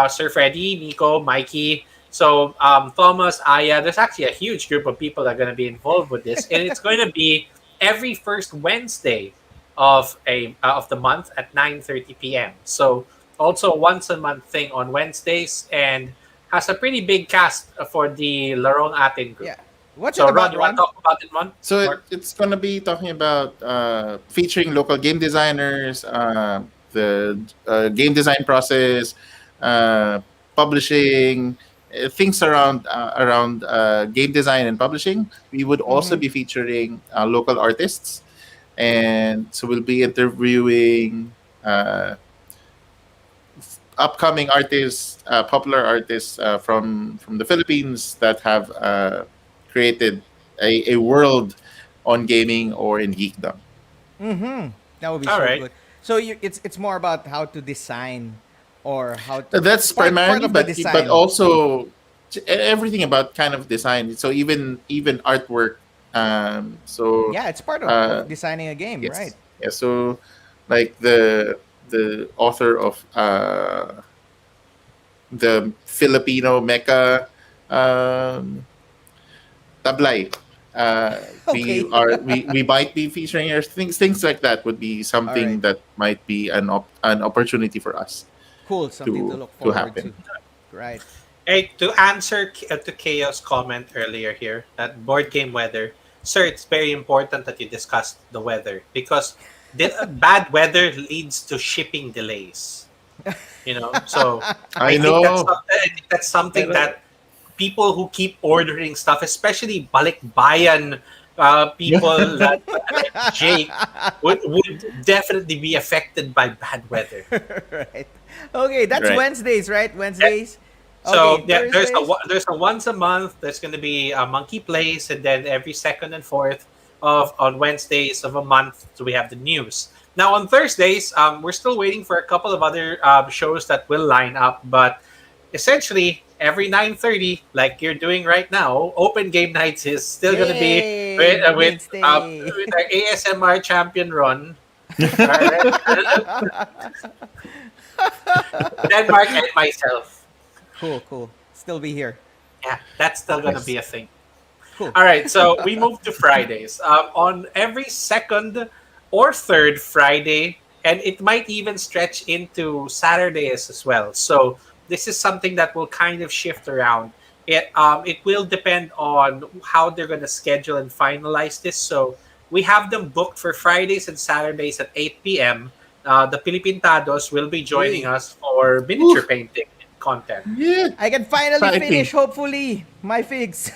Sir Freddy, Nico, Mikey. So Thomas, Aya, there's actually a huge group of people that are going to be involved with this. And it's going to be every first Wednesday of the month at 9:30 p.m. So also a once a month thing on Wednesdays, and has a pretty big cast for the Larong Atin group. Yeah. What's So it Ron, about, you want Ron? to talk about it, Ron? So Or- it's going to be talking about featuring local game designers, the game design process, publishing, things around game design and publishing. We would also be featuring local artists, and so we'll be interviewing upcoming artists, popular artists from the Philippines that have created a world on gaming or in geekdom. That would be All so right. good. So it's more about how to design or how to That's part primarily, of the but design. also everything about kind of design. So even artwork. So Yeah, it's part of designing a game, yes, right? yeah. So like the author of the Filipino mecha Tablay. Okay. We might be featuring her things like that would be something Alright. that might be an opportunity for us. Cool, something to to- look to forward happen. to. Right. Hey, to answer to Chaos' comment earlier here, that board game weather, sir, it's very important that you discuss the weather because bad weather leads to shipping delays. So I I know. think that's something that people who keep ordering stuff, especially balikbayan people like Jake, would definitely be affected by bad weather. Right. Okay, that's Right. Wednesdays, right? Wednesdays. So Okay, yeah, Thursdays? there's a once a month. There's going to be a Monkey Plays, and then every second and fourth of on Wednesdays of a month, so we have the news. Now on Thursdays, we're still waiting for a couple of other shows that will line up, but essentially every 9:30, like you're doing right now, Open Game Nights is still going to be Yay, with Wednesday. with our ASMR champion Ron. Denmark and myself. Cool. Still be here. Yeah, that's still going to be a thing. Cool. All right, so we move to Fridays. On every second or third Friday, and it might even stretch into Saturdays as well. So this is something that will kind of shift around. It will depend on how they're going to schedule and finalize this. So we have them booked for Fridays and Saturdays at 8 p.m. The Pilipintados will be joining us for miniature painting content. Yeah. I can finally Exciting. finish, hopefully, my figs.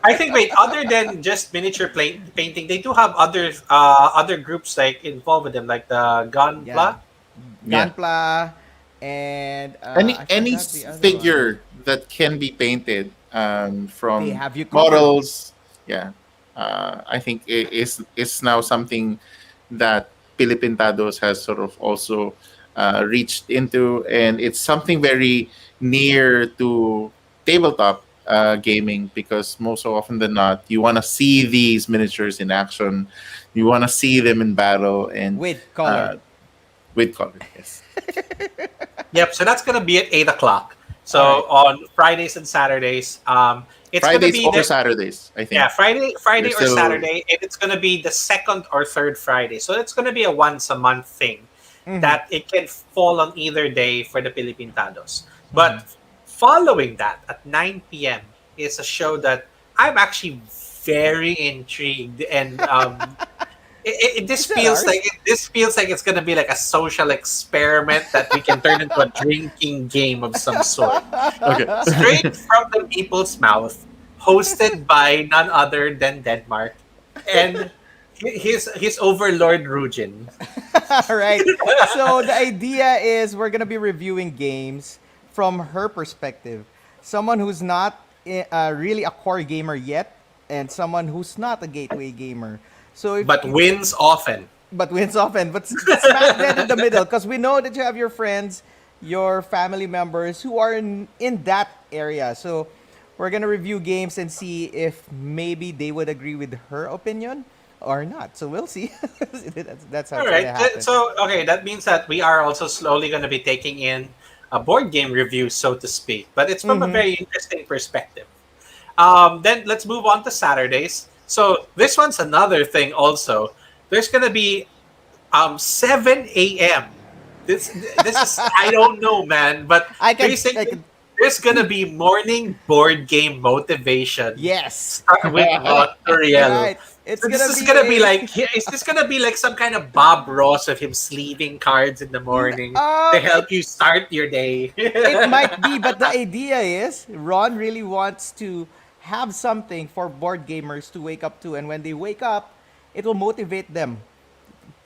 I think, wait, other than just miniature painting, they do have other groups like involved with them, like the Gunpla. Yeah. Yeah. Gunpla and Any I any forgot the other one. figure that can be painted from They have you covered. models, yeah, I think it is now something that Pilipintados has sort of also reached into, and it's something very near to tabletop gaming, because most so often than not, you want to see these miniatures in action, you want to see them in battle, and With color. with color, yes. Yep, so that's gonna be at 8 o'clock. So Alright. on Fridays and Saturdays, it's gonna Fridays be or the, Saturdays, I think. yeah, Friday They're or still- Saturday, and it's gonna be the second or third Friday. So it's gonna be a once a month thing Mhm. that it can fall on either day for the Pilipintados. But following that at 9 p.m. is a show that I'm actually very intrigued, and this Is that feels ours? like this feels like it's gonna be like a social experiment that we can turn into a drinking game of some sort. Okay. Straight from the people's mouth, hosted by none other than Denmark and his overlord Rujin. All right. So the idea is we're gonna be reviewing games from her perspective. Someone who's not really a core gamer yet, and someone who's not a gateway gamer. So if But wins often. but wins often. But smack dead in the middle, because we know that you have your friends, your family members who are in that area. So we're gonna review games and see if maybe they would agree with her opinion or not. So we'll see. that's how All it's right. gonna happen. So okay, that means that we are also slowly going to be taking in a board game review, so to speak, but it's from a very interesting perspective. Then let's move on to Saturdays. So this one's another thing. Also, there's going to be 7 a.m. This is I don't know, man, but I can- basically I can- there's going to be morning board game motivation. Yes. With Toriel. Right. It's So gonna this is be gonna be a- like, is this gonna be like some kind of Bob Ross of him sleeving cards in the morning Uh, to help you start your day? It might be, but the idea is Ron really wants to have something for board gamers to wake up to, and when they wake up, it will motivate them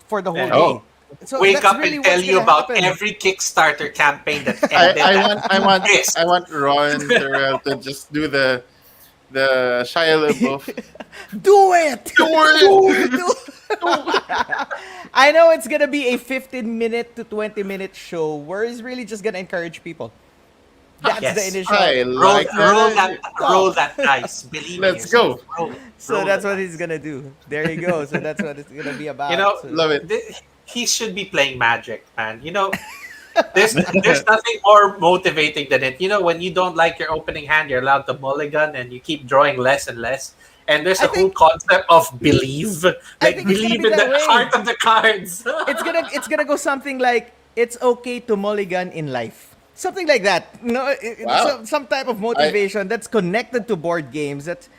for the whole Yeah. day. Oh. So Wake that's up really and tell what's you gonna about happen. every Kickstarter campaign that ended. I want Ron Terrell to just do the Shia LaBeouf. Do it. Do it! Do it. I know it's gonna be a 15-minute to 20-minute show where it's really just gonna encourage people. That's Yes. the initial. I roll, like roll that dice. Believe me. Let's go. Roll, So roll that's the what dice. he's gonna do. There you go. So that's what it's gonna be about. You know, So- Love it. He should be playing Magic, man. You know, there's nothing more motivating than it. You know, when you don't like your opening hand, you're allowed to mulligan, and you keep drawing less and less. And there's I a whole concept of believe, like think it's gonna believe be in that the way. heart of the cards. it's gonna go something like it's okay to mulligan in life. Something like that. Wow. Some type of motivation that's connected to board games. That's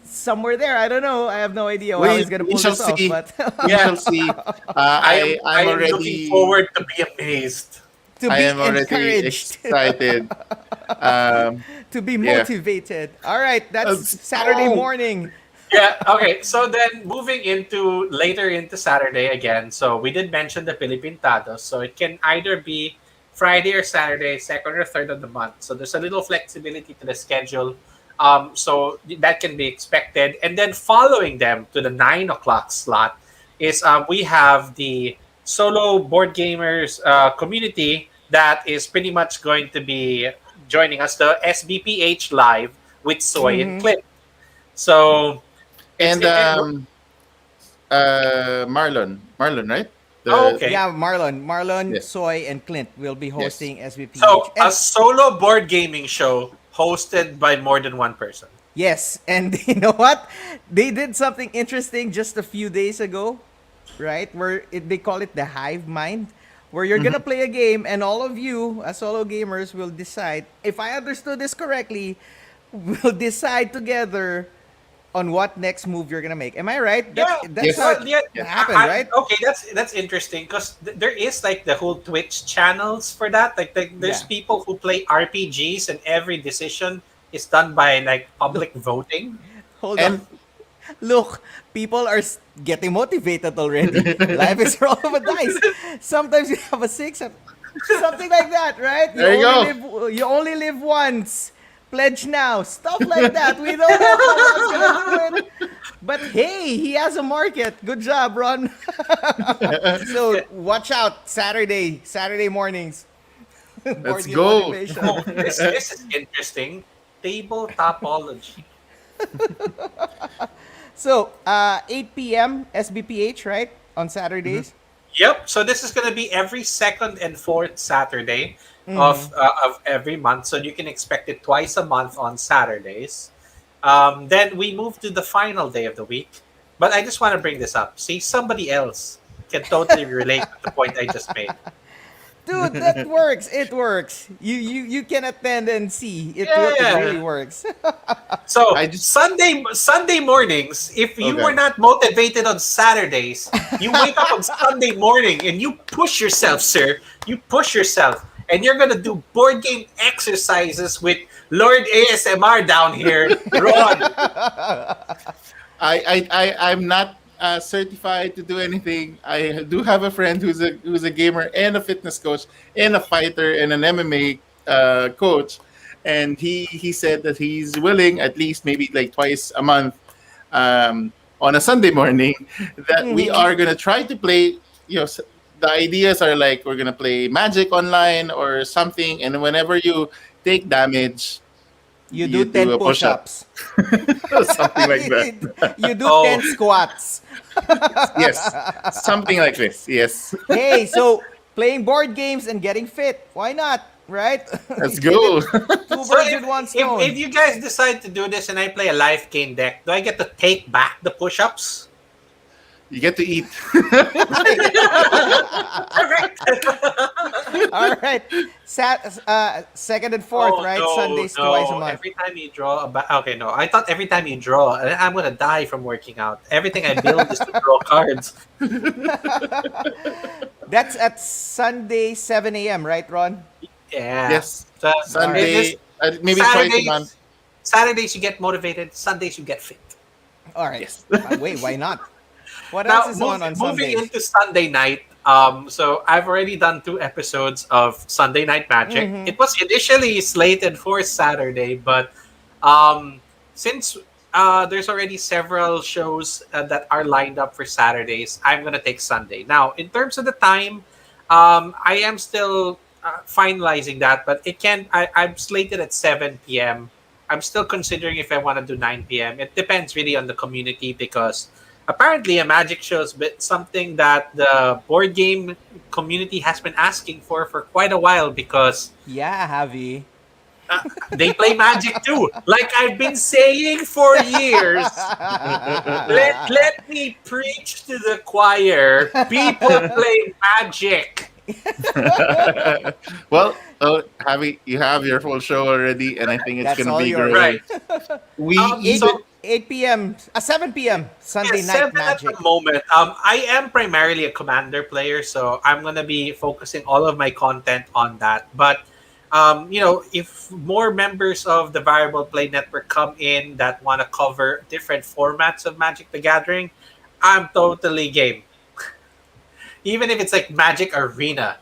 somewhere there. I don't know. I have no idea how he's gonna we pull shall this off. see. But We shall see. I I'm am already looking forward to be amazed. to I be am already encouraged, excited. to be Yeah. motivated. All right, that's Let's Saturday go. morning. Yeah, okay. So then moving into later into Saturday again. So we did mention the Pilipintados. So it can either be Friday or Saturday, second or third of the month. So there's a little flexibility to the schedule. So that can be expected. And then following them to the 9 o'clock slot is we have the solo board gamers community that is pretty much going to be joining us, the SBPH Live with Soy and Clint. So And it's- Marlon, right? Oh, okay. Yeah, Marlon, Yes. Soy, and Clint will be hosting SVP. So And- a solo board gaming show hosted by more than one person. yes, and you know what? They did something interesting just a few days ago, right? They call it the hive mind, where you're gonna play a game, and all of you, as solo gamers, will decide. If I understood this correctly, we'll decide together on what next move you're gonna make. Am I right? Yeah, That's Yes. how yeah. it happened, right? Okay, that's interesting because there is like the whole Twitch channels for that. Like there's Yeah. people who play RPGs, and every decision is done by like public voting. Hold And- on. Look, people are getting motivated already. Life is roll of a dice. Sometimes you have a six, something like that, right? There you You only live once. Pledge now. Stuff like that. We don't know how that's gonna do it. But hey, he has a market. Good job, Ron. So watch out. Saturday mornings. Board Let's game go. motivation. Oh, this is interesting. Table topology. So 8 p.m. SBPH, right? On Saturdays. Yep. So this is going to be every second and fourth Saturday of every month. So you can expect it twice a month on Saturdays. Then we move to the final day of the week. But I just want to bring this up. See, somebody else can totally relate to the point I just made. Dude, that works. It works. You can attend and see. It Yeah. really works. So I just- Sunday mornings, if you Okay. were not motivated on Saturdays, you wake up on Sunday morning and you push yourself, sir. You push yourself, and you're gonna do board game exercises with Lord ASMR down here, Ron. I'm not certified to do anything. I do have a friend who's a gamer and a fitness coach and a fighter and an MMA coach, and he said that he's willing at least maybe like twice a month on a Sunday morning that we are gonna try to play. The ideas are like we're gonna play Magic online or something, and whenever you take damage, You You do 10 do a push-up. push-ups. something like that. You do Oh. 10 squats. Yes, something like this. Yes. Hey, so playing board games and getting fit. Why not? Right? Let's go. Two So birds with one stone. if you guys decide to do this and I play a life game deck, do I get to take back the push-ups? You get to eat. All right. Second and fourth, right? Sundays twice a month. Every time you draw okay, no. I thought every time you draw, I'm gonna die from working out. Everything I build is to draw cards. That's at Sunday 7 a.m., right, Ron? Yeah. Yes. So, Sunday, maybe Saturdays, twice a month. Saturdays you get motivated. Sundays you get fit. All right. Yes. Wait, why not? What Now, else is on moving Sundays? into Sunday night, so I've already done 2 episodes of Sunday Night Magic. Mhm. It was initially slated for Saturday, but since there's already several shows that are lined up for Saturdays, I'm gonna take Sunday. Now, in terms of the time, I am still finalizing that, but I'm slated at 7 p.m. I'm still considering if I want to do 9 p.m. It depends really on the community because apparently a magic show is something that the board game community has been asking for quite a while because Yeah, Javi. they play magic too. Like I've been saying for years. Let me preach to the choir. People play magic. Well, Javi, you have your full show already, and I think it's That's gonna all be yours. great. Right. We Eight, So- 8 p.m. 7 p.m. Sunday Yeah, night 7 magic. at the moment. I am primarily a commander player, so I'm gonna be focusing all of my content on that. But if more members of the Variable Play Network come in that want to cover different formats of Magic the Gathering, I'm totally game. Even if it's like Magic Arena,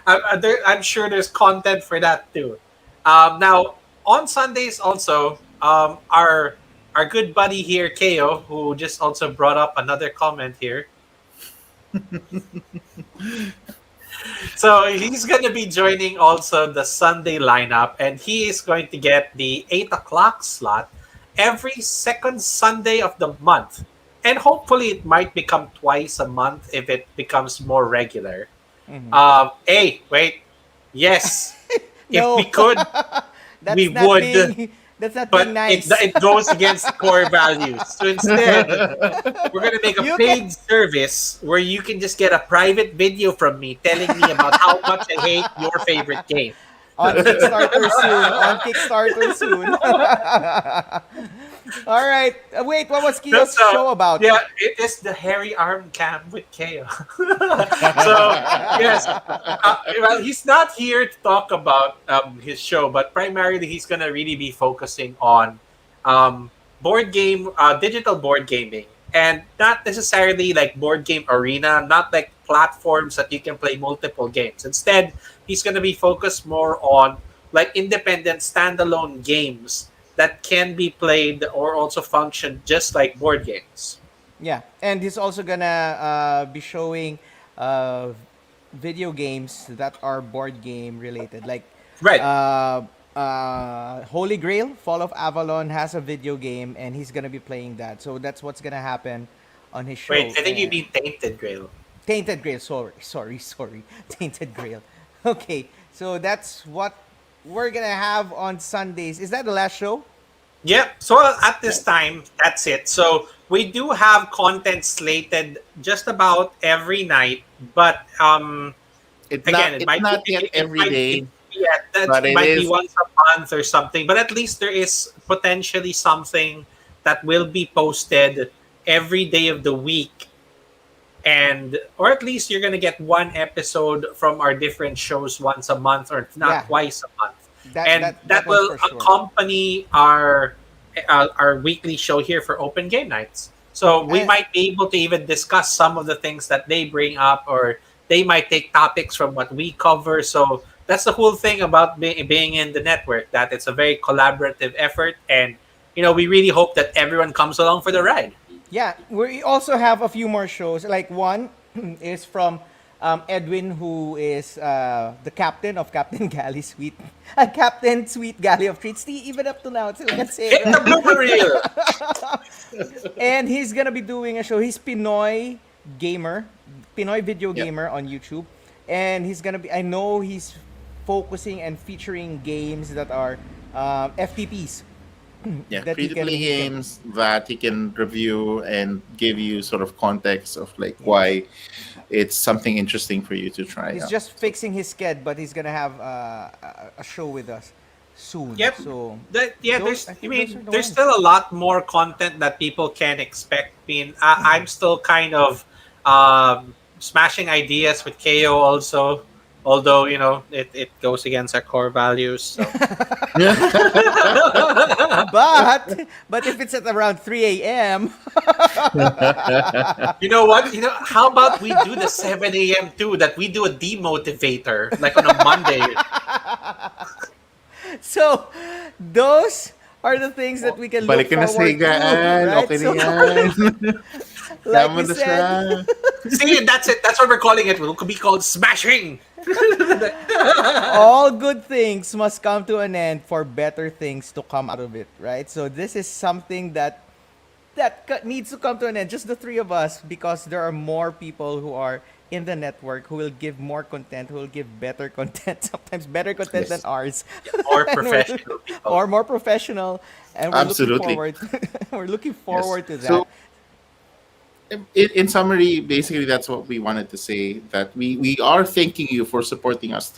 I'm sure there's content for that too. Now on Sundays also, our good buddy here, Keo, who just also brought up another comment here. So he's going to be joining also the Sunday lineup, and he is going to get the 8 o'clock slot every second Sunday of the month. And hopefully it might become twice a month if it becomes more regular. Hey, wait. Yes. No. If we could, That's we not would. Being, that's not but being nice. it goes against core values. So instead, we're going to make a You paid service where you can just get a private video from me telling me about how much I hate your favorite game. On Kickstarter soon. On Kickstarter soon. All right. Wait, what was Kio's So, show about? yeah, it is the hairy arm cam with KO. So, yes. Well, he's not here to talk about his show, but primarily he's going to really be focusing on digital board gaming. And not necessarily like board game arena, not like platforms that you can play multiple games. Instead, he's going to be focused more on like independent standalone games that can be played or also function just like board games. Yeah, and he's also gonna be showing uh, video games that are board game related, like Right. Holy Grail, Fall of Avalon has a video game, and he's gonna be playing that. So that's what's gonna happen on his show. Wait, I think you And- mean Tainted Grail. Tainted Grail. Sorry. Tainted Grail. Okay, so that's what we're gonna have on Sundays. Is that the last show? Yep. So at this time, that's it. So we do have content slated just about every night, but It's again, not, it's not yet every might day, be, yeah, that but it might be is. once a month or something. But at least there is potentially something that will be posted every day of the week, and or at least you're gonna get one episode from our different shows once a month, or if not Yeah. twice a month. That And that one's will for sure. accompany our weekly show here for Open Game Nights. So we And- might be able to even discuss some of the things that they bring up, or they might take topics from what we cover. So that's the whole thing about being in the network, that it's a very collaborative effort, and we really hope that everyone comes along for the ride. Yeah, we also have a few more shows. Like one is from Edwin, who is the captain of Captain Galley Sweet, Captain Sweet Galley of Treats. Even up to now, still can say it Hit the right. blooper reel. And he's gonna be doing a show. He's Pinoy gamer, Pinoy video Yeah. gamer on YouTube, and he's gonna be. I know he's focusing and featuring games that are FTPs. Yeah, that free he to play can- games that he can review and give you sort of context of like why it's something interesting for you to try He's out. just fixing his sked, but he's gonna have a show with us soon. Yep. So There's. I I think those are mean, the there's ones. still a lot more content that people can expect. I mean, I'm still kind of smashing ideas with KO also, although it goes against our core values. So. but if it's at around 3 a.m. You know what? How about we do the 7 a.m. too? That we do a demotivator like on a Monday. So those are the things that we can look Balik ka na sa forward to, higaan. right? Okay na So, yan. like Tama we na said, siya. See, that's it. That's what we're calling it. It could be called smashing. all good things must come to an end for better things to come out of it, right? So this is something that needs to come to an end. Just the three of us, because there are more people who are in the network who will give more content, who will give better content, sometimes better content Yes. than ours, Or And we're- professional people. or more professional, and we're Absolutely. looking forward. We're looking forward to that. So, in summary, basically, that's what we wanted to say. That we are thanking you for supporting us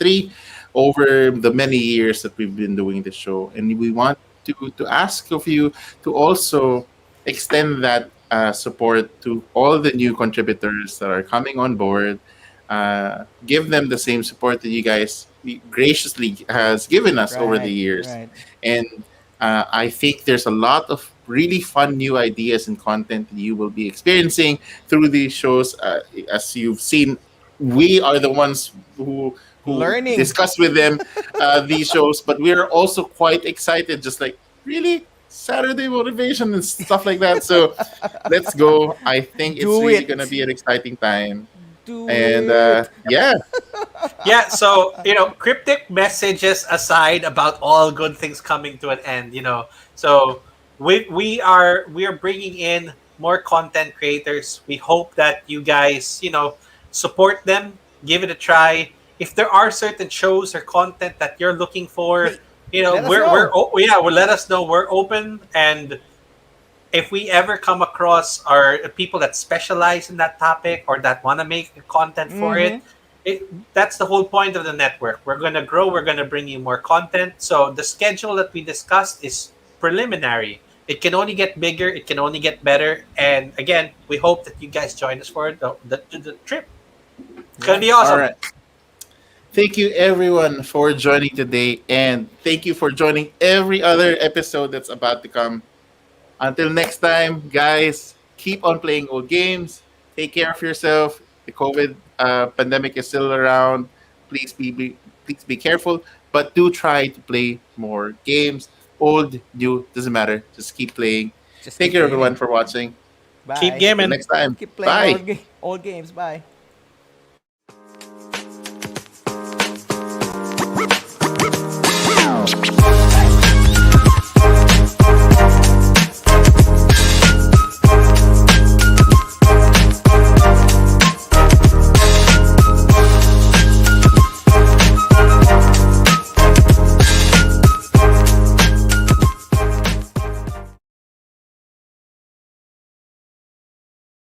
over the many years that we've been doing this show, and we want to ask of you to also extend that support to all the new contributors that are coming on board. Give them the same support that you guys graciously has given us over the Right, years. right. And I think there's a lot of really fun new ideas and content that you will be experiencing through these shows. As you've seen, we are the ones who Learning. discuss with them these shows, but we're also quite excited, just like, really? Saturday motivation and stuff like that. So let's go. I think it's Do really it. going to be an exciting time. Do And it. yeah, Yeah, so cryptic messages aside about all good things coming to an end, so we are bringing in more content creators. We hope that you guys support them, give it a try. If there are certain shows or content that you're looking for, let us we're let us know. We're open, and if we ever come across people that specialize in that topic or that want to make content for it, that's the whole point of the network. We're going to grow. We're going to bring you more content. So the schedule that we discussed is preliminary. It can only get bigger. It can only get better. And again, we hope that you guys join us for the trip. It's gonna be awesome. All right. Thank you everyone for joining today, and thank you for joining every other episode that's about to come. Until next time, guys, keep on playing old games. Take care of yourself. The COVID pandemic is still around. Please be careful, but do try to play more games. Old, new, doesn't matter. Just keep playing. Just Thank keep you everyone gaming. for watching. Bye. Keep Till gaming. next time. Keep Bye. playing old games. Bye.